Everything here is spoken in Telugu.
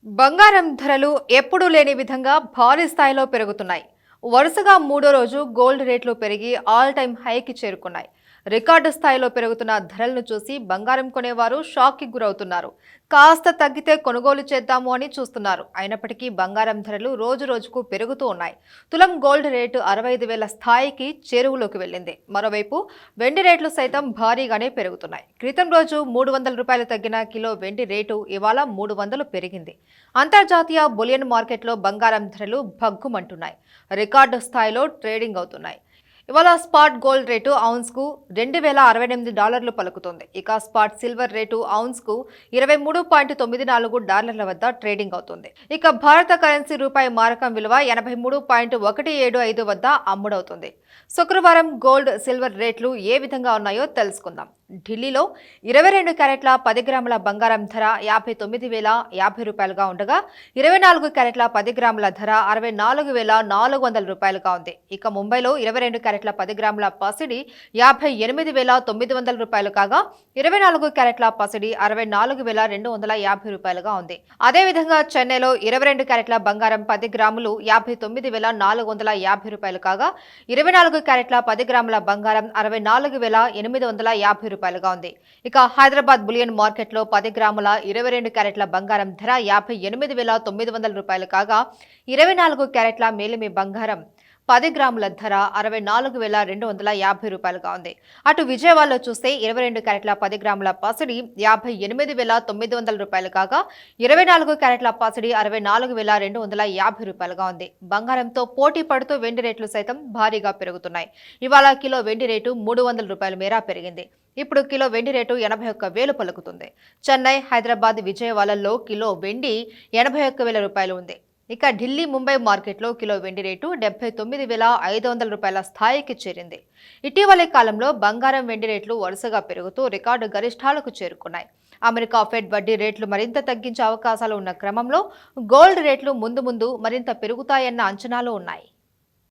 బంగారం ధరలు ఎప్పుడూ లేని విధంగా భారీ స్థాయిలో పెరుగుతున్నాయి. వరుసగా మూడో రోజు గోల్డ్ రేట్లు పెరిగి ఆల్ టైమ్ హైకి చేరుకున్నాయి. రికార్డు స్థాయిలో పెరుగుతున్న ధరలను చూసి బంగారం కొనేవారు షాక్కి గురవుతున్నారు. కాస్త తగ్గితే కొనుగోలు చేద్దాము అని చూస్తున్నారు. అయినప్పటికీ బంగారం ధరలు రోజు రోజుకు పెరుగుతూ ఉన్నాయి. తులం గోల్డ్ రేటు 65,000 స్థాయికి చేరువలోకి వెళ్ళింది. మరోవైపు వెండి రేట్లు సైతం భారీగానే పెరుగుతున్నాయి. క్రితం రోజు 300 రూపాయలు తగ్గిన కిలో వెండి రేటు ఇవాళ 300 పెరిగింది. అంతర్జాతీయ బులియన్ మార్కెట్లో బంగారం ధరలు భగ్గుమంటున్నాయి. రికార్డు స్థాయిలో ట్రేడింగ్ అవుతున్నాయి. ఇవాళ స్పాట్ గోల్డ్ రేటు ఔన్స్కు $2,068 పలుకుతోంది. ఇక స్పాట్ సిల్వర్ రేటు ఔన్స్కు $23.94 వద్ద ట్రేడింగ్ అవుతుంది. ఇక భారత కరెన్సీ రూపాయి మారకం విలువ 83.175 వద్ద అమ్ముడవుతుంది. శుక్రవారం గోల్డ్ సిల్వర్ రేట్లు ఏ విధంగా ఉన్నాయో తెలుసుకుందాం. ఢిల్లీలో 22 క్యారెట్ల 10 గ్రాముల బంగారం ధర 59,050 రూపాయలుగా ఉండగా 24 క్యారెట్ల 10 గ్రాముల ధర 64,400 రూపాయలుగా ఉంది. ఇక ముంబైలో 22 క్యారెట్ల 10 గ్రాముల పసిడి 58,900 రూపాయలు కాగా 24 క్యారెట్ల పసిడి 64,250 రూపాయలుగా ఉంది. అదేవిధంగా చెన్నైలో 22 క్యారెట్ల బంగారం 10 గ్రాములు 59,450 రూపాయలు కాగా 24 క్యారెట్ల 10 గ్రాముల బంగారం 64,850 రూపాయలుగా ఉంది. ఇక హైదరాబాద్ బులియన్ మార్కెట్లో 10 గ్రాముల 22 క్యారెట్ల బంగారం ధర 58,900 రూపాయలు కాగా 24 క్యారెట్ల మేలిమి బంగారం 10 గ్రాముల ధర 64,250 రూపాయలుగా ఉంది. అటు విజయవాడలో చూస్తే 22 క్యారెట్ల 10 గ్రాముల పసిడి 58,900 రూపాయలు కాగా 24 క్యారెట్ల పసిడి 64,250 రూపాయలుగా ఉంది. బంగారంతో పోటీ పడుతూ వెండి రేట్లు సైతం భారీగా పెరుగుతున్నాయి. ఇవాళ కిలో వెండి రేటు 300 రూపాయల మేర పెరిగింది. ఇప్పుడు కిలో వెండి రేటు 81,000 పలుకుతుంది. చెన్నై, హైదరాబాద్, విజయవాడలో కిలో వెండి 81,000 రూపాయలు ఉంది. ఇక ఢిల్లీ, ముంబై మార్కెట్లో కిలో వెండి రేటు 79,500 రూపాయల స్థాయికి చేరింది. ఇటీవలి కాలంలో బంగారం, వెండి రేట్లు వరుసగా పెరుగుతూ రికార్డు గరిష్టాలకు చేరుకున్నాయి. అమెరికా ఫెడ్ వడ్డీ రేట్లు మరింత తగ్గించే అవకాశాలు ఉన్న క్రమంలో గోల్డ్ రేట్లు ముందు మరింత పెరుగుతాయన్న అంచనాలు ఉన్నాయి.